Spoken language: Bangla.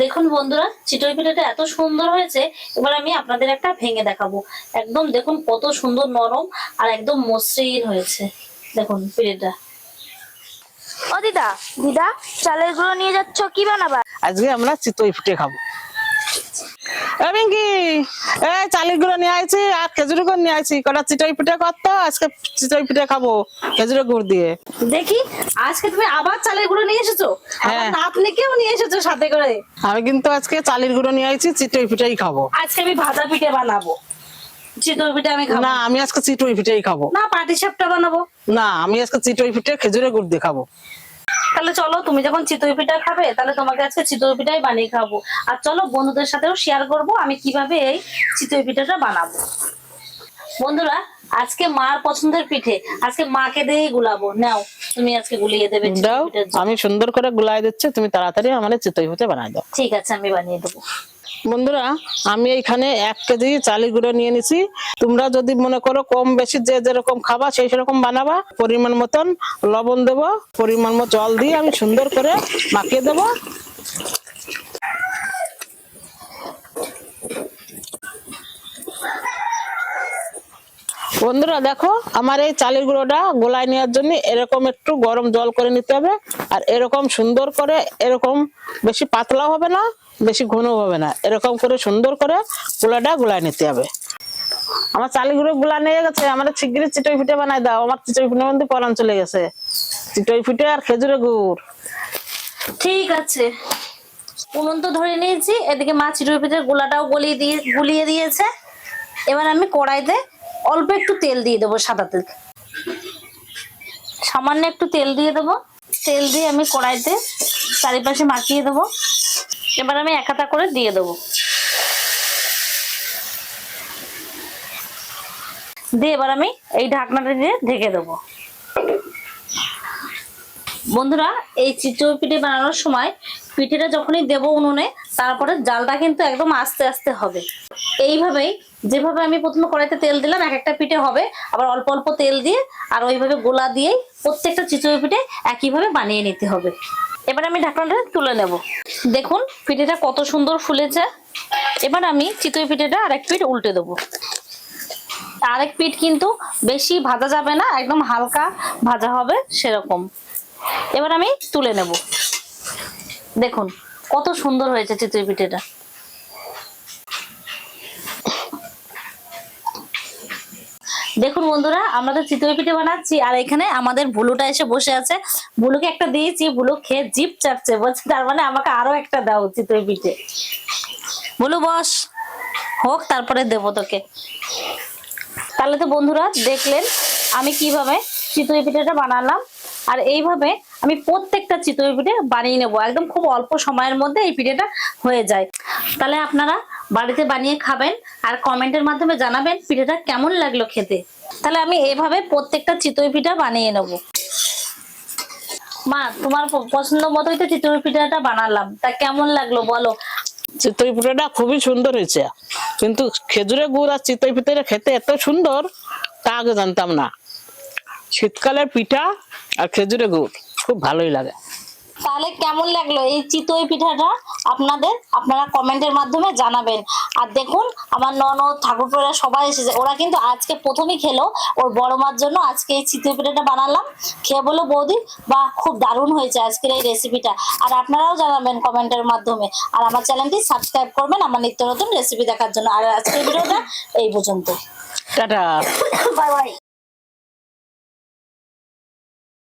দেখুন বন্ধুরা, চিতই পিঠাটা এত সুন্দর হয়েছে। এবার আমি আপনাদের একটা ভেঙে দেখাবো। একদম দেখুন কত সুন্দর নরম আর একদম মসৃণ হয়েছে। দেখুন পিঠাটা। ও দিদা, দিদা চালের গুঁড়ো নিয়ে যাচ্ছ, কি বানাবা? আজকে আমরা চিতই পিঠে খাবো। কি চালের গুঁড়ো নিয়ে আইছি আর খেজুর গুড় নিয়ে আইছি, কটা চিতই পিঠে করতো। আজকে চিতই পিঠে খাবো খেজুরের গুড় দিয়ে। দেখি আজকে তুমি আবার চালের গুঁড়ো নিয়ে এসেছো? হ্যাঁ, নাতনিকেও নিয়ে এসেছো সাথে করে। আমি কিন্তু আজকে চালের গুঁড়ো নিয়ে আইছি, চিতই পিঠেই খাবো। আজকে আমি ভাজা পিঠে বানাবো, চিতই পিঠে আমি খাবো না, আমি আজকে চিতই পিঠেই খাবো। না, পাটিসাপটা বানাবো। না, আমি আজকে চিতই পিঠে খেজুরের গুড় দিয়ে খাবো। তাহলে চলো, তুমি যখন চিতই পিঠা খাবে তাহলে তোমাকে আজকে চিতই পিঠাই বানিয়ে খাবো। আর চলো বন্ধুদের সাথেও শেয়ার করব আমি কিভাবে এই চিতই পিঠাটা বানাবো। বন্ধুরা, আজকে মার পছন্দের পিঠে, আজকে মাকে দিয়েই গুলাবো। নাও, তুমি আজকে গুলিয়ে দেবে চিতই দাও, পিঠার জন্য। আমি সুন্দর করে গুলাই দিচ্ছি, তুমি তাড়াতাড়ি আমাদের চিতই পিঠে বানাই দাও। ঠিক আছে, আমি বানিয়ে দেবো। বন্ধুরা, আমি এইখানে 1 কেজি চালের গুঁড়ো নিয়ে নিছি। তোমরা যদি মনে করো কম বেশি যে যেরকম খাবা সেই সেরকম বানাবা। পরিমাণ মতন লবণ দেব, পরিমাণ মতো জল দিয়ে আমি সুন্দর করে মাখিয়ে দেব। বন্ধুরা দেখো, আমার এই চালের গুঁড়োটা গোলায় নেওয়ার জন্য এরকম একটু গরম জল করে নিতে হবে। আর এরকম সুন্দর করে, এরকম বেশি পাতলাও হবে না, বেশি ঘন হবে না, এরকম করে সুন্দর করে গোলাটা গোলায় নিতে হবে। আমার চালের গুঁড়ো গোলা নিয়ে গেছে, আমার শিগগিরই চিতই পিঠে বানাই দাও। আমার চিতই পিঠের মধ্যে পরান চলে গেছে। চিতই পিঠে আর খেজুরের গুড়। ঠিক আছে, উনুন তো ধরে নিয়েছি। এদিকে মা চিতই পিঠার গোলাটাও গুলিয়ে দিয়েছে। এবার আমি কড়াইতে অল্প একটু তেল দিয়ে দেবো, সাদা তেল, সামান্য একটু তেল দিয়ে দেবো। তেল দিয়ে আমি কড়াইতে চারিপাশে মাখিয়ে দেবো। এবার আমি এক হাতা করে দিয়ে দেবো। দিয়ে এবার আমি এই ঢাকনাটা দিয়ে ঢেকে দেবো। বন্ধুরা, এই চিতই পিঠে বানানোর সময় পিঠেটা যখনই দেবো উনুনে, তারপরে জালটা কিন্তু একদম আস্তে আস্তে হবে। এইভাবেই, যেভাবে আমি প্রথমে কড়াইতে তেল দিলাম, এক একটা পিঠে হবে। আবার অল্প অল্প তেল দিয়ে আর ওইভাবে গোলা দিয়ে প্রত্যেকটা চিতই পিঠে একইভাবে বানিয়ে নিতে হবে। এবার আমি ঢাকনাটা তুলে নেব। দেখুন পিঠেটা কত সুন্দর ফুলেছে। এবার আমি চিতই পিঠেটা আরেক পিঠ উল্টে দেবো। আরেক পিঠ কিন্তু বেশি ভাজা যাবে না, একদম হালকা ভাজা হবে সেরকম। এবার আমি তুলে নেব। দেখুন কত সুন্দর হয়েছে চিতই পিঠেটা। দেখুন বন্ধুরা, আমরা তো চিতই পিঠে বানাচ্ছি আর এখানে আমাদের ভুলুটা এসে বসে আছে। ভুলুকে একটা দিয়েছি, ভুলু খেয়ে জিভ চাটছে, বলছে তার মানে আমাকে আরো একটা দাও চিতই পিঠে। ভুলু বস, হোক তারপরে দেবো তোকে। তাহলে তো বন্ধুরা দেখলেন আমি কিভাবে চিতই পিঠাটা বানালাম। আর এইভাবে আমি প্রত্যেকটা চিতই পিঠে বানিয়ে নেবো। একদম খুব অল্প সময়ের মধ্যে এই পিঠেটা হয়ে যায়। তাহলে আপনারা বাড়িতে বানিয়ে খাবেন আর কমেন্টের মাধ্যমে জানাবেন পিঠেটা কেমন লাগলো খেতে। তাহলে আমি এইভাবে প্রত্যেকটা চিতই পিঠা বানিয়ে নেব। মা, তোমার পছন্দ মতোই তো চিতই পিঠাটা বানালাম, তা কেমন লাগলো বলো? চিতই পিঠাটা খুবই সুন্দর হয়েছে, কিন্তু খেজুরের গুড় আর চিতই পিঠাটা খেতে এত সুন্দর তা আগে জানতাম না। শীতকালের পিঠা আর খেজুরের গুড় খুব ভালোই লাগে। তাহলে কেমন লাগলো এই চিতই পিঠাটা আপনারা কমেন্টের মাধ্যমে জানাবেন। আর দেখুন আমার ননদ ঠাকুরপোরা সবাই এসেছে, ওরা কিন্তু আজকে প্রথমেই খেলো। ওর বড় মার জন্য আজকে এই চিতই পিঠাটা বানালাম। খেয়ে বলো বৌদি, বা খুব দারুণ হয়েছে আজকের এই রেসিপিটা। আর আপনারাও জানাবেন কমেন্টের মাধ্যমে। আর আমার চ্যানেলটি সাবস্ক্রাইব করবেন আমার নিত্য নতুন রেসিপি দেখার জন্য। আর আজকের ভিডিওটা এই পর্যন্ত। Tata, bye bye.